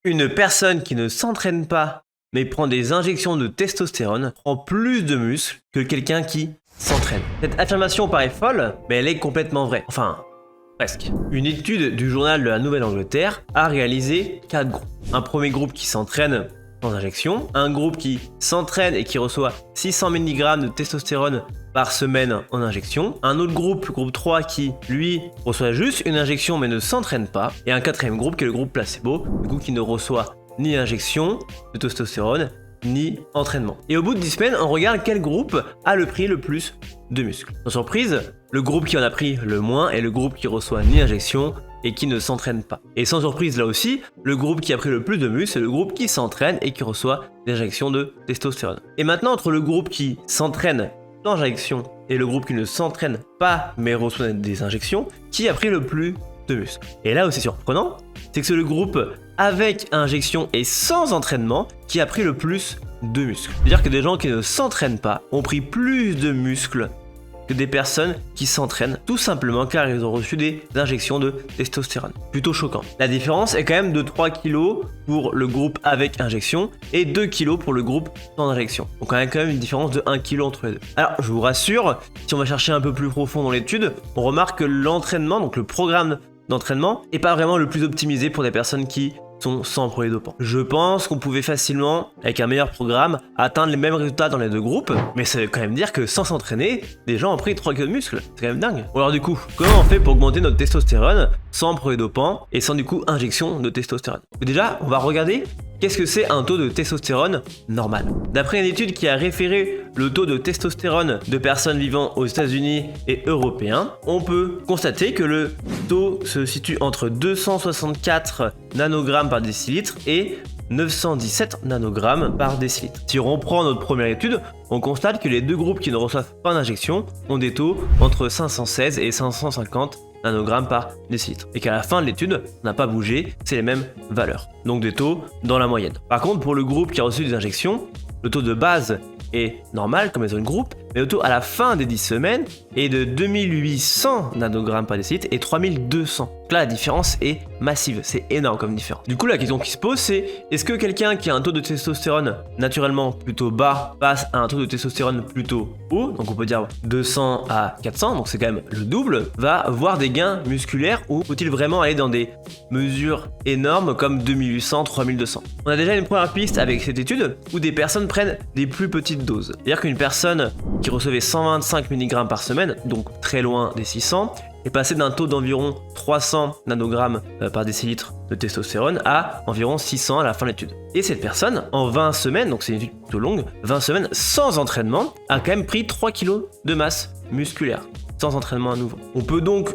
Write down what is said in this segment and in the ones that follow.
Une personne qui ne s'entraîne pas mais prend des injections de testostérone prend plus de muscles que quelqu'un qui s'entraîne. Cette affirmation paraît folle, mais elle est complètement vraie. Enfin, presque. Une étude du journal de la Nouvelle-Angleterre a réalisé 4 groupes. Un premier groupe qui s'entraîne sans injection, un groupe qui s'entraîne et qui reçoit 600 mg de testostérone par semaine en injection, un autre groupe, groupe 3, qui lui reçoit juste une injection mais ne s'entraîne pas, et un quatrième groupe qui est le groupe placebo, du coup qui ne reçoit ni injection de testostérone ni entraînement. Et au bout de 10 semaines, on regarde quel groupe a le pris le plus de muscles. Sans surprise, le groupe qui en a pris le moins est le groupe qui reçoit ni injection et qui ne s'entraîne pas. Et sans surprise là aussi, le groupe qui a pris le plus de muscles, c'est le groupe qui s'entraîne et qui reçoit des injections de testostérone. Et maintenant, entre le groupe qui s'entraîne sans injection et le groupe qui ne s'entraîne pas mais reçoit des injections, qui a pris le plus de muscles? Et là aussi surprenant, c'est que c'est le groupe avec injection et sans entraînement qui a pris le plus de muscles. C'est-à-dire que des gens qui ne s'entraînent pas ont pris plus de muscles que des personnes qui s'entraînent, tout simplement car ils ont reçu des injections de testostérone. Plutôt choquant. La différence est quand même de 3 kg pour le groupe avec injection et 2 kg pour le groupe sans injection. Donc on a quand même une différence de 1 kg entre les deux. Alors je vous rassure, si on va chercher un peu plus profond dans l'étude, on remarque que l'entraînement, donc le programme d'entraînement, n'est pas vraiment le plus optimisé pour des personnes qui sont sans produits dopants. Je pense qu'on pouvait facilement, avec un meilleur programme, atteindre les mêmes résultats dans les deux groupes, mais ça veut quand même dire que sans s'entraîner, des gens ont pris 3 kg de muscles. C'est quand même dingue. Bon alors du coup, comment on fait pour augmenter notre testostérone sans produits dopants et sans du coup injection de testostérone? Déjà, on va regarder qu'est-ce que c'est un taux de testostérone normal. D'après une étude qui a référé le taux de testostérone de personnes vivant aux États-Unis et européens, on peut constater que le taux se situe entre 264 nanogrammes par décilitre et 917 nanogrammes par décilitre. Si on reprend notre première étude, on constate que les deux groupes qui ne reçoivent pas d'injection ont des taux entre 516 et 550 nanogrammes par décilitre. Et qu'à la fin de l'étude, on n'a pas bougé, c'est les mêmes valeurs. Donc des taux dans la moyenne. Par contre, pour le groupe qui a reçu des injections, le taux de base est normal comme les autres groupes, mais le taux à la fin des 10 semaines est de 2800 nanogrammes par décilitre et 3200. Donc là, la différence est massive, c'est énorme comme différence. Du coup, la question qui se pose, c'est est-ce que quelqu'un qui a un taux de testostérone naturellement plutôt bas passe à un taux de testostérone plutôt haut, donc on peut dire 200 à 400, donc c'est quand même le double, va avoir des gains musculaires ou faut-il vraiment aller dans des mesures énormes comme 2800, 3200? On a déjà une première piste avec cette étude où des personnes prennent des plus petites doses. C'est-à-dire qu'une personne qui recevait 125 mg par semaine, donc très loin des 600, est passée d'un taux d'environ 300 nanogrammes par décilitre de testostérone à environ 600 à la fin de l'étude. Et cette personne, en 20 semaines, donc c'est une étude plutôt longue, 20 semaines sans entraînement, a quand même pris 3 kg de masse musculaire, sans entraînement à nouveau. On peut donc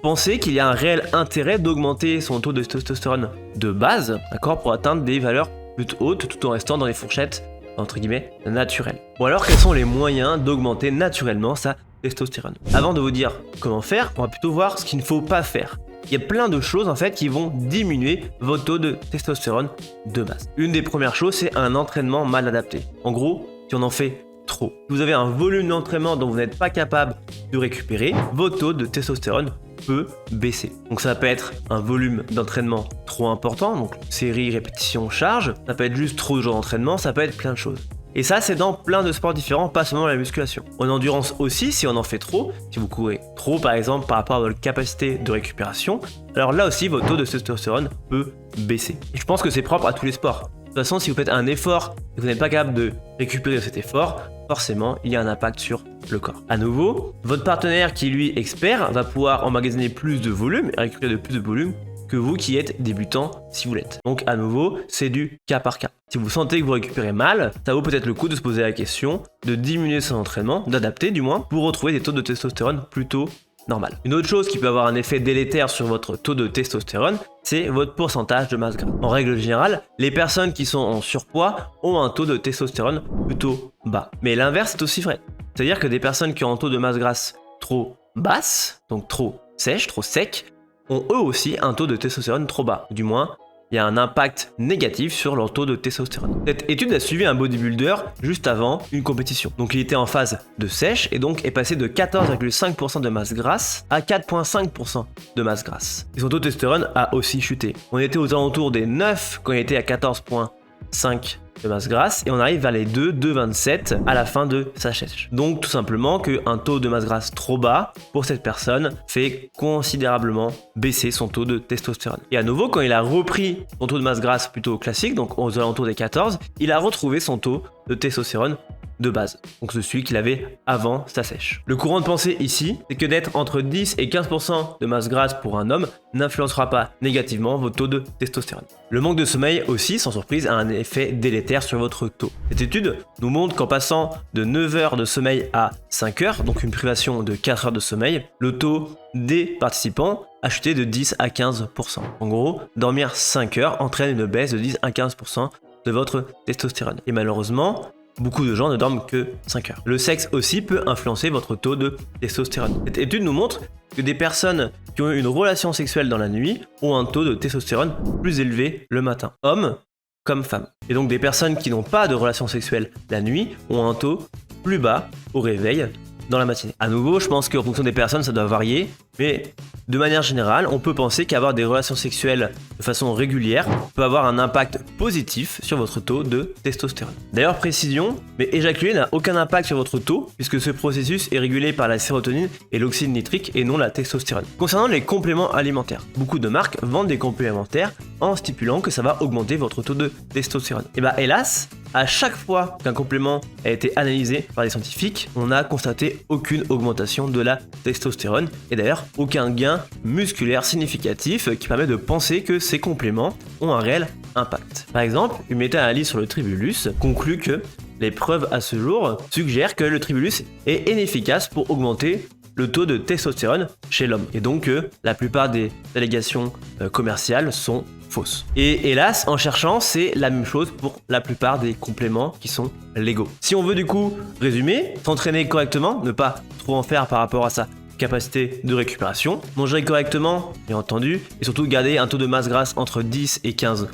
penser qu'il y a un réel intérêt d'augmenter son taux de testostérone de base, d'accord, pour atteindre des valeurs plus hautes tout en restant dans les fourchettes entre guillemets naturelles. Bon alors quels sont les moyens d'augmenter naturellement sa testostérone? Avant de vous dire comment faire, on va plutôt voir ce qu'il ne faut pas faire. Il y a plein de choses en fait qui vont diminuer votre taux de testostérone de base. Une des premières choses, c'est un entraînement mal adapté. En gros, si on en fait trop, si vous avez un volume d'entraînement dont vous n'êtes pas capable de récupérer, votre taux de testostérone peut baisser. Donc ça peut être un volume d'entraînement trop important, donc série, répétition, charge, ça peut être juste trop de jours d'entraînement, ça peut être plein de choses. Et ça, c'est dans plein de sports différents, pas seulement la musculation. En endurance aussi, si on en fait trop, si vous courez trop par exemple par rapport à votre capacité de récupération, alors là aussi, votre taux de testostérone peut baisser. Et je pense que c'est propre à tous les sports. De toute façon, si vous faites un effort et que vous n'êtes pas capable de récupérer cet effort, forcément, il y a un impact sur le corps. À nouveau, votre partenaire qui lui est expert va pouvoir emmagasiner plus de volume et récupérer de plus de volume que vous qui êtes débutant si vous l'êtes. Donc à nouveau, c'est du cas par cas. Si vous sentez que vous récupérez mal, ça vaut peut-être le coup de se poser la question de diminuer son entraînement, d'adapter du moins, pour retrouver des taux de testostérone plutôt normal. Une autre chose qui peut avoir un effet délétère sur votre taux de testostérone, c'est votre pourcentage de masse grasse. En règle générale, les personnes qui sont en surpoids ont un taux de testostérone plutôt bas. Mais l'inverse est aussi vrai. C'est-à-dire que des personnes qui ont un taux de masse grasse trop basse, donc trop sèche, trop sec, ont eux aussi un taux de testostérone trop bas, du moins il y a un impact négatif sur leur taux de testostérone. Cette étude a suivi un bodybuilder juste avant une compétition. Donc il était en phase de sèche et donc est passé de 14,5% de masse grasse à 4,5% de masse grasse. Et son taux de testostérone a aussi chuté. On était aux alentours des 9 quand il était à 14,5 de masse grasse et on arrive vers les 2,27 à la fin de sa sèche. Donc tout simplement qu'un taux de masse grasse trop bas pour cette personne fait considérablement baisser son taux de testostérone. Et à nouveau, quand il a repris son taux de masse grasse plutôt classique, donc aux alentours des 14, il a retrouvé son taux de testostérone de base, donc celui qu'il avait avant sa sèche. Le courant de pensée ici, c'est que d'être entre 10 et 15% de masse grasse pour un homme n'influencera pas négativement votre taux de testostérone. Le manque de sommeil aussi, sans surprise, a un effet délétère sur votre taux. Cette étude nous montre qu'en passant de 9 heures de sommeil à 5 heures, donc une privation de 4 heures de sommeil, le taux des participants a chuté de 10 à 15%. En gros, dormir 5 heures entraîne une baisse de 10 à 15% de votre testostérone. Et malheureusement, beaucoup de gens ne dorment que 5 heures. Le sexe aussi peut influencer votre taux de testostérone. Cette étude nous montre que des personnes qui ont eu une relation sexuelle dans la nuit ont un taux de testostérone plus élevé le matin, hommes comme femmes. Et donc des personnes qui n'ont pas de relation sexuelle la nuit ont un taux plus bas au réveil dans la matinée. À nouveau, je pense qu'en fonction des personnes, ça doit varier, mais de manière générale, on peut penser qu'avoir des relations sexuelles de façon régulière peut avoir un impact positif sur votre taux de testostérone. D'ailleurs, précision, mais éjaculer n'a aucun impact sur votre taux, puisque ce processus est régulé par la sérotonine et l'oxyde nitrique et non la testostérone. Concernant les compléments alimentaires, beaucoup de marques vendent des complémentaires en stipulant que ça va augmenter votre taux de testostérone. Et bah hélas, à chaque fois qu'un complément a été analysé par les scientifiques, on n'a constaté aucune augmentation de la testostérone et d'ailleurs aucun gain musculaire significatif qui permet de penser que ces compléments ont un réel impact. Par exemple, une méta-analyse sur le tribulus conclut que les preuves à ce jour suggèrent que le tribulus est inefficace pour augmenter le taux de testostérone chez l'homme et donc la plupart des allégations commerciales sont fausses. Et hélas, en cherchant, c'est la même chose pour la plupart des compléments qui sont légaux. Si on veut du coup résumer, s'entraîner correctement, ne pas trop en faire par rapport à sa capacité de récupération, manger correctement, bien entendu, et surtout garder un taux de masse grasse entre 10 et 15%.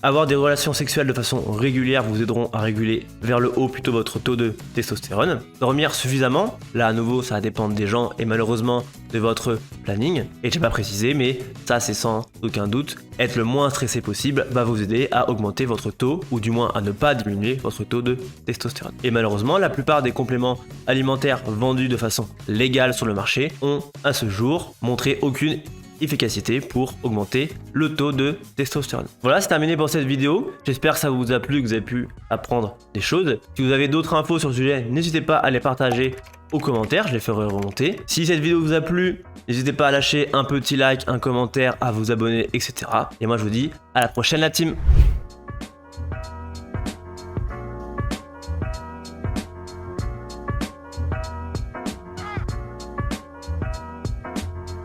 Avoir des relations sexuelles de façon régulière vous aideront à réguler vers le haut plutôt votre taux de testostérone. Dormir suffisamment, là à nouveau ça va dépendre des gens et malheureusement de votre planning, et j'ai pas précisé mais ça c'est sans aucun doute, être le moins stressé possible va vous aider à augmenter votre taux, ou du moins à ne pas diminuer votre taux de testostérone. Et malheureusement la plupart des compléments alimentaires vendus de façon légale sur le marché ont à ce jour montré aucune efficacité pour augmenter le taux de testostérone. Voilà, c'est terminé pour cette vidéo. J'espère que ça vous a plu, que vous avez pu apprendre des choses. Si vous avez d'autres infos sur le sujet, n'hésitez pas à les partager aux commentaires, je les ferai remonter. Si cette vidéo vous a plu, n'hésitez pas à lâcher un petit like, un commentaire, à vous abonner, etc. Et moi je vous dis à la prochaine la team.